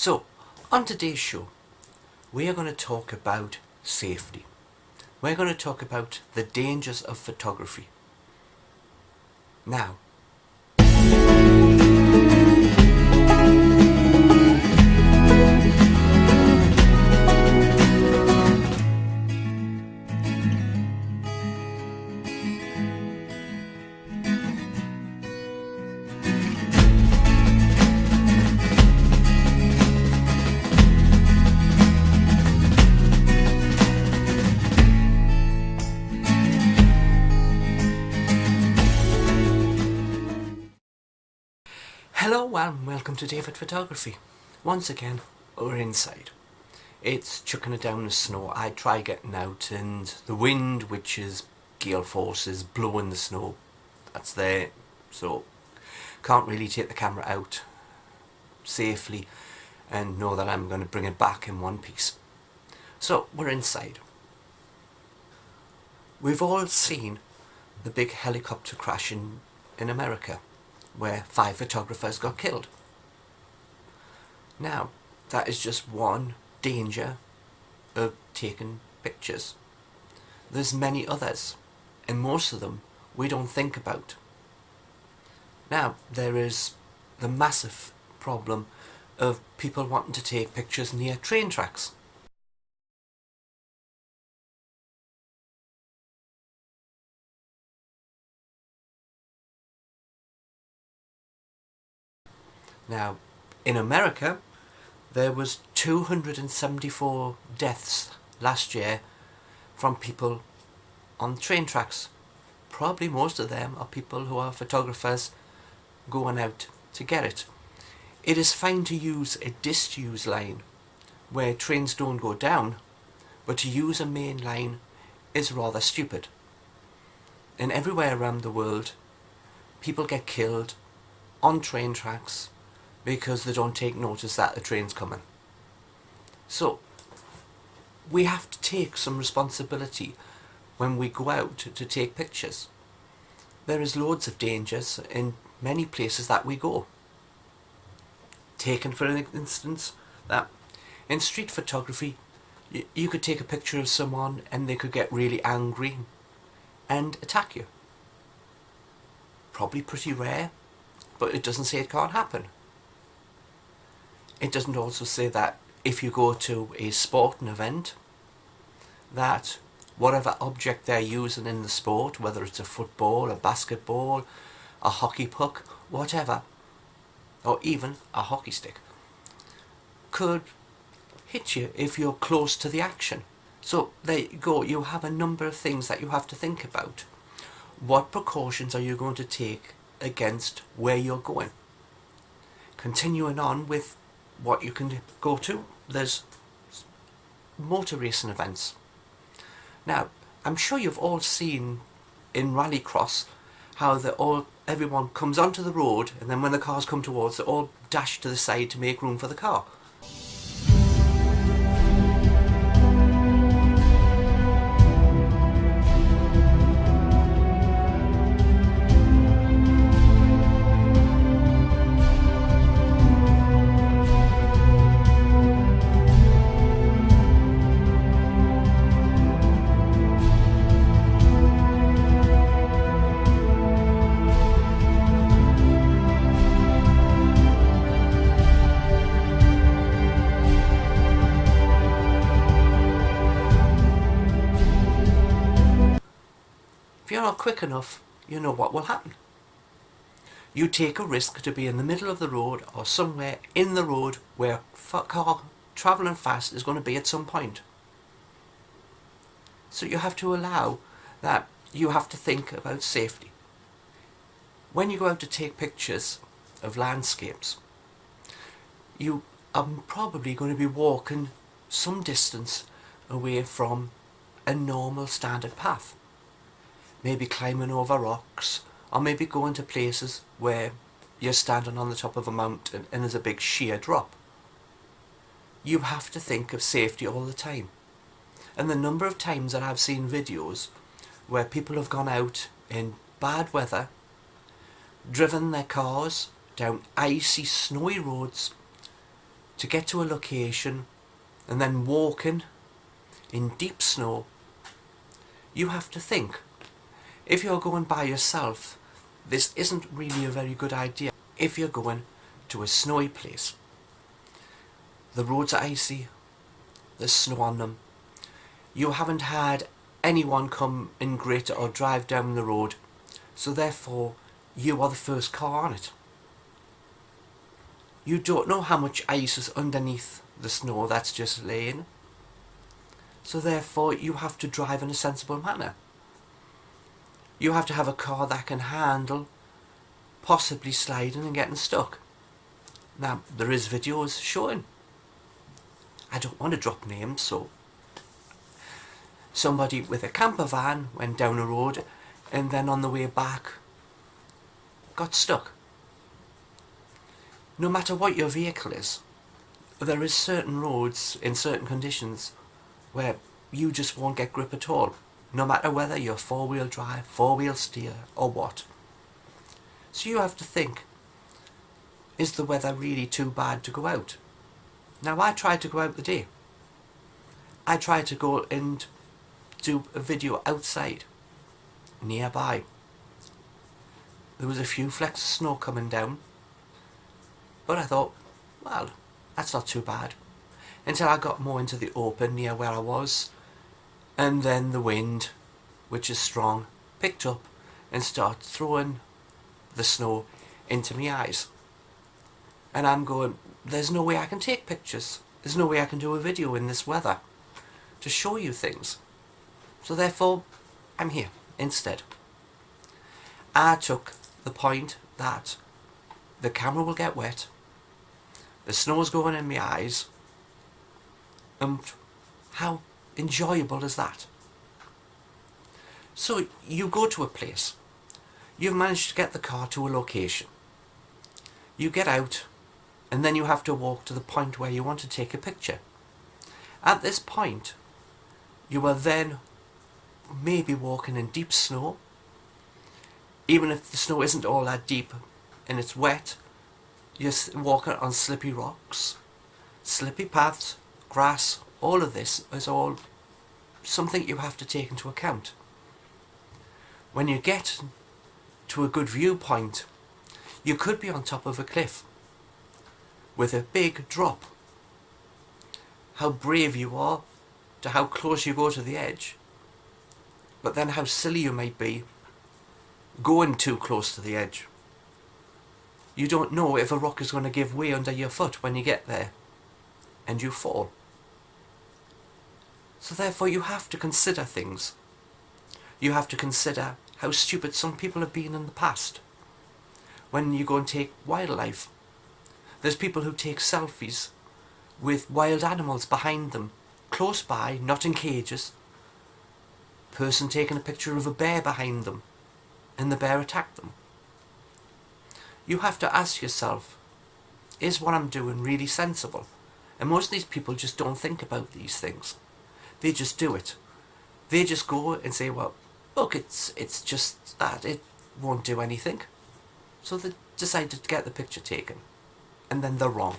So, on today's show, we are going to talk about safety. We're going to talk about the dangers of photography. Now, hello and welcome to David Photography. Once again, we're inside. It's chucking it down the snow. I try getting out and the wind, which is gale force, is blowing the snow. That's there, so can't really take the camera out safely and know that I'm going to bring it back in one piece. So we're inside. We've all seen the big helicopter crash in America, where 5 photographers got killed. Now, that is just one danger of taking pictures. There's many others, and most of them we don't think about. Now, there is the massive problem of people wanting to take pictures near train tracks. Now, in America, there was 274 deaths last year from people on train tracks. Probably most of them are people who are photographers going out to get it. It is fine to use a disused line where trains don't go down, but to use a main line is rather stupid. And everywhere around the world, people get killed on train tracks because they don't take notice that the train's coming. So, we have to take some responsibility when we go out to take pictures. There is loads of dangers in many places that we go. Taken for an instance, that in street photography, you could take a picture of someone and they could get really angry and attack you. Probably pretty rare, but it doesn't say it can't happen. It doesn't also say that if you go to a sporting event, that whatever object they're using in the sport, whether it's a football, a basketball, a hockey puck, whatever, or even a hockey stick, could hit you if you're close to the action. So there you go, you have a number of things that you have to think about. What precautions are you going to take against where you're going? Continuing on with what you can go to, there's motor racing events. Now, I'm sure you've all seen in rallycross how everyone comes onto the road, and then when the cars come towards, they all dash to the side to make room for the car. If you're not quick enough, you know what will happen. You take a risk to be in the middle of the road or somewhere in the road where a car travelling fast is going to be at some point. So you have to allow that. You have to think about safety. When you go out to take pictures of landscapes, you are probably going to be walking some distance away from a normal standard path. Maybe climbing over rocks, or maybe going to places where you're standing on the top of a mountain and there's a big sheer drop. You have to think of safety all the time. And the number of times that I've seen videos where people have gone out in bad weather, driven their cars down icy, snowy roads, to get to a location and then walking in deep snow, you have to think. If you're going by yourself, this isn't really a very good idea. If you're going to a snowy place, the roads are icy, there's snow on them, you haven't had anyone come in greater or drive down the road, so therefore you are the first car on it. You don't know how much ice is underneath the snow that's just laying, so therefore you have to drive in a sensible manner. You have to have a car that can handle possibly sliding and getting stuck. Now, there is videos showing. I don't want to drop names, so somebody with a camper van went down a road and then on the way back got stuck. No matter what your vehicle is, there is certain roads in certain conditions where you just won't get grip at all, no matter whether you're four-wheel drive, four-wheel steer or what. So you have to think, is the weather really too bad to go out? Now, I tried to go out today. I tried to go and do a video outside, nearby. There was a few flecks of snow coming down, but I thought, well, that's not too bad. Until I got more into the open near where I was, and then the wind, which is strong, picked up and started throwing the snow into my eyes. And I'm going, there's no way I can take pictures. There's no way I can do a video in this weather to show you things. So therefore, I'm here instead. I took the point that the camera will get wet, the snow's going in my eyes, and how enjoyable is that? So you go to a place, you've managed to get the car to a location, you get out, and then you have to walk to the point where you want to take a picture. At this point, you are then maybe walking in deep snow. Even if the snow isn't all that deep and it's wet, you're walking on slippy rocks, slippy paths, grass. All of this is all something you have to take into account. When you get to a good viewpoint, you could be on top of a cliff with a big drop. How brave you are to how close you go to the edge, but then how silly you might be going too close to the edge. You don't know if a rock is going to give way under your foot when you get there and you fall. So therefore you have to consider things. You have to consider how stupid some people have been in the past. When you go and take wildlife, there's people who take selfies with wild animals behind them, close by, not in cages. Person taking a picture of a bear behind them, and the bear attacked them. You have to ask yourself, is what I'm doing really sensible? And most of these people just don't think about these things. They just do it. They just go and say, well, look, it's just that, it won't do anything. So they decided to get the picture taken. And then they're wrong.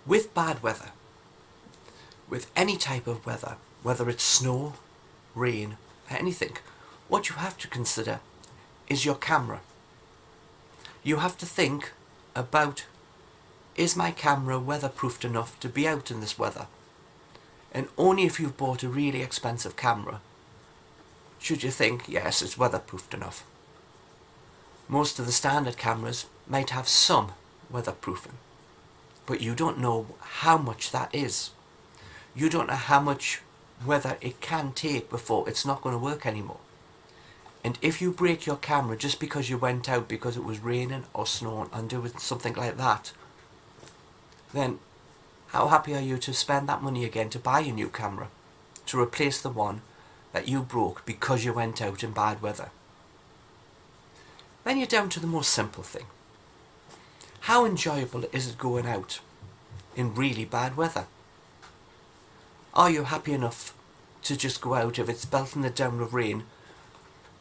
With bad weather, with any type of weather, whether it's snow, rain, anything, what you have to consider is your camera. You have to think about, is my camera weatherproofed enough to be out in this weather? And only if you've bought a really expensive camera should you think, yes, it's weatherproofed enough. Most of the standard cameras might have some weatherproofing, but you don't know how much that is. You don't know how much weather it can take before it's not going to work anymore. And if you break your camera just because you went out because it was raining or snowing and doing something like that, then how happy are you to spend that money again to buy a new camera, to replace the one that you broke because you went out in bad weather? Then you're down to the most simple thing. How enjoyable is it going out in really bad weather? Are you happy enough to just go out if it's belting it down with rain,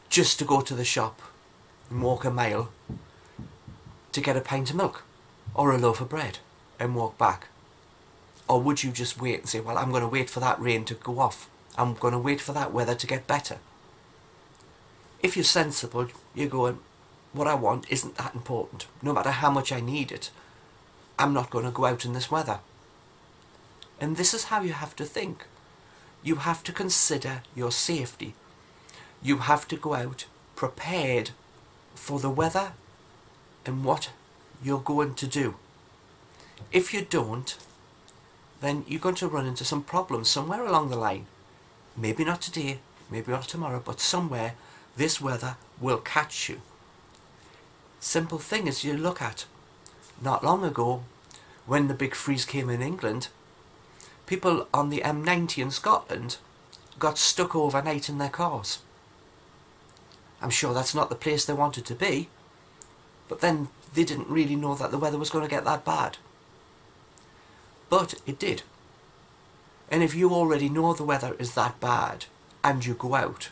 just to go to the shop and walk a mile to get a pint of milk or a loaf of bread and walk back? Or would you just wait and say, well, I'm going to wait for that rain to go off. I'm going to wait for that weather to get better. If you're sensible, you're going, what I want isn't that important. No matter how much I need it, I'm not going to go out in this weather. And this is how you have to think. You have to consider your safety. You have to go out prepared for the weather and what you're going to do. If you don't, then you're going to run into some problems somewhere along the line. Maybe not today, maybe not tomorrow, but somewhere this weather will catch you. Simple thing is, you look at, not long ago, when the big freeze came in England, people on the M90 in Scotland got stuck overnight in their cars. I'm sure that's not the place they wanted to be, but then they didn't really know that the weather was going to get that bad. But it did. And if you already know the weather is that bad, and you go out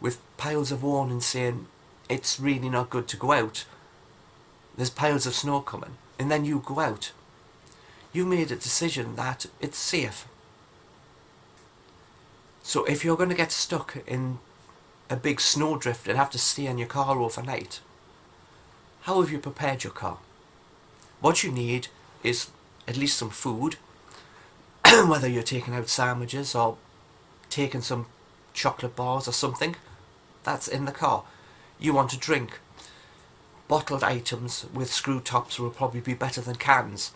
with piles of warning saying it's really not good to go out, there's piles of snow coming, and then you go out, you made a decision that it's safe. So if you're going to get stuck in a big snowdrift and have to stay in your car overnight, how have you prepared your car? What you need is at least some food, whether you're taking out sandwiches or taking some chocolate bars or something, that's in the car. You want to drink. Bottled items with screw tops will probably be better than cans.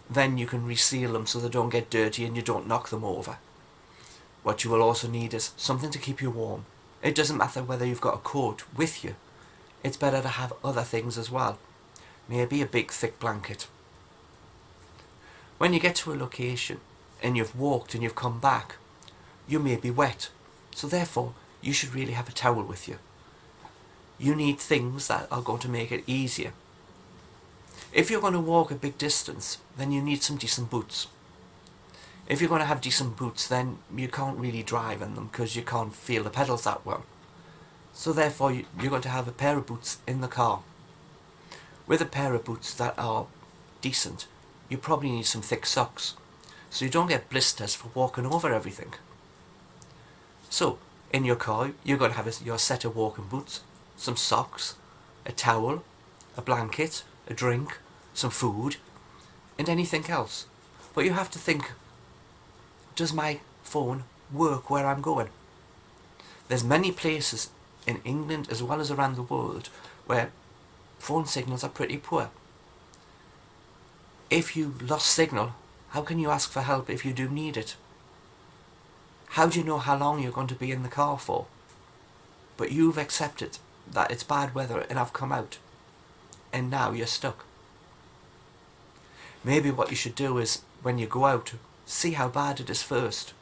Then you can reseal them so they don't get dirty and you don't knock them over. What you will also need is something to keep you warm. It doesn't matter whether you've got a coat with you. It's better to have other things as well. Maybe a big thick blanket. When you get to a location and you've walked and you've come back, you may be wet. So therefore, you should really have a towel with you. You need things that are going to make it easier. If you're going to walk a big distance, then you need some decent boots. If you're going to have decent boots, then you can't really drive in them because you can't feel the pedals that well. So therefore, you're going to have a pair of boots in the car. With a pair of boots that are decent, you probably need some thick socks, so you don't get blisters for walking over everything. So, in your car, you're going to have your set of walking boots, some socks, a towel, a blanket, a drink, some food, and anything else. But you have to think, does my phone work where I'm going? There's many places in England as well as around the world where phone signals are pretty poor. If you lost signal, how can you ask for help if you do need it? How do you know how long you're going to be in the car for? But you've accepted that it's bad weather and I've come out, and now you're stuck. Maybe what you should do is, when you go out, see how bad it is first.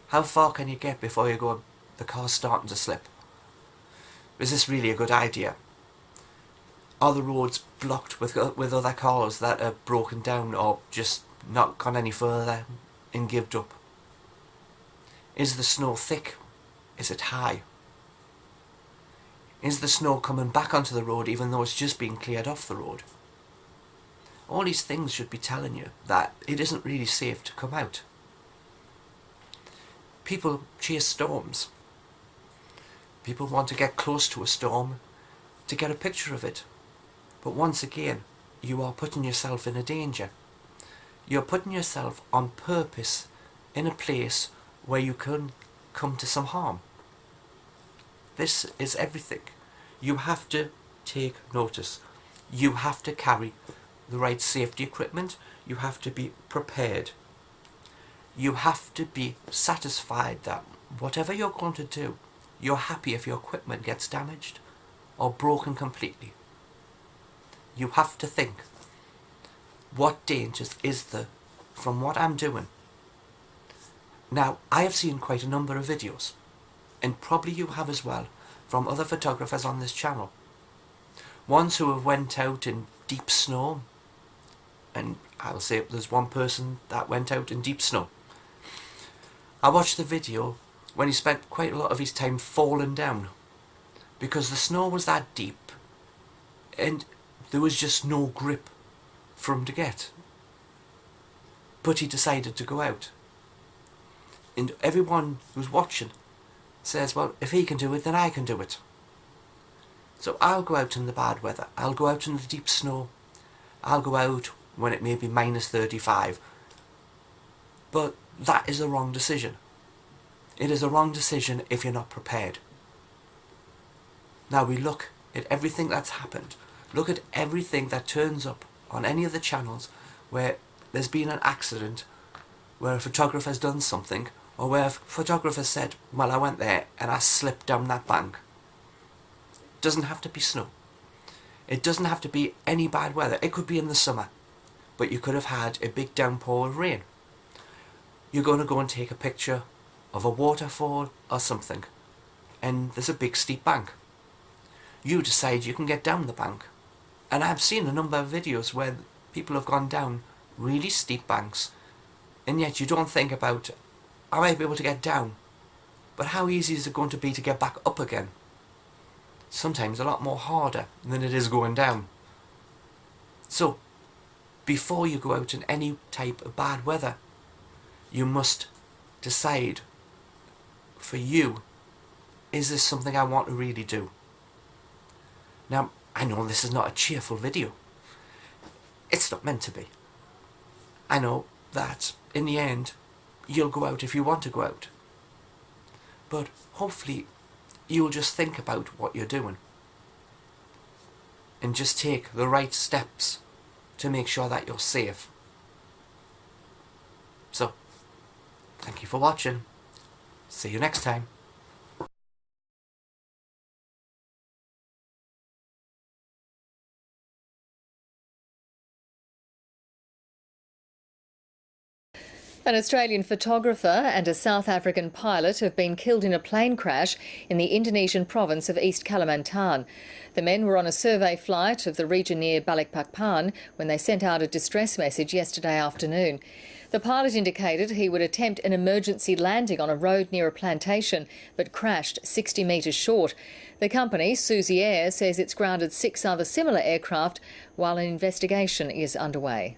How far can you get before you go, the car's starting to slip? Is this really a good idea? Are the roads blocked with other cars that are broken down or just not gone any further and given up? Is the snow thick? Is it high? Is the snow coming back onto the road even though it's just been cleared off the road? All these things should be telling you that it isn't really safe to come out. People chase storms. People want to get close to a storm to get a picture of it. But once again, you are putting yourself in a danger. You're putting yourself on purpose in a place where you can come to some harm. This is everything. You have to take notice. You have to carry the right safety equipment. You have to be prepared. You have to be satisfied that whatever you're going to do, you're happy if your equipment gets damaged or broken completely. You have to think, what dangers is there from what I'm doing? Now, I have seen quite a number of videos, and probably you have as well, from other photographers on this channel. Ones who have went out in deep snow, and I'll say there's one person that went out in deep snow. I watched the video when he spent quite a lot of his time falling down, because the snow was that deep, and there was just no grip for him to get. but he decided to go out. And everyone who's watching says, well, if he can do it, then I can do it. So I'll go out in the bad weather. I'll go out in the deep snow. I'll go out when it may be minus 35. But that is a wrong decision. It is a wrong decision if you're not prepared. Now we look at everything that's happened. Look at everything that turns up on any of the channels where there's been an accident, where a photographer's done something, or where a photographer said, well, I went there and I slipped down that bank. It doesn't have to be snow. It doesn't have to be any bad weather. It could be in the summer, but you could have had a big downpour of rain. You're going to go and take a picture of a waterfall or something, and there's a big steep bank. You decide you can get down the bank. And I've seen a number of videos where people have gone down really steep banks, and yet you don't think about, I might be able to get down, but how easy is it going to be to get back up again? Sometimes a lot more harder than it is going down. So, before you go out in any type of bad weather, you must decide for you, is this something I want to really do? Now, I know this is not a cheerful video. It's not meant to be. I know that in the end, you'll go out if you want to go out. But hopefully, you'll just think about what you're doing and just take the right steps to make sure that you're safe. So, thank you for watching. See you next time. An Australian photographer and a South African pilot have been killed in a plane crash in the Indonesian province of East Kalimantan. The men were on a survey flight of the region near Balikpapan when they sent out a distress message yesterday afternoon. The pilot indicated he would attempt an emergency landing on a road near a plantation, but crashed 60 metres short. The company, Suzy Air, says it's grounded 6 other similar aircraft while an investigation is underway.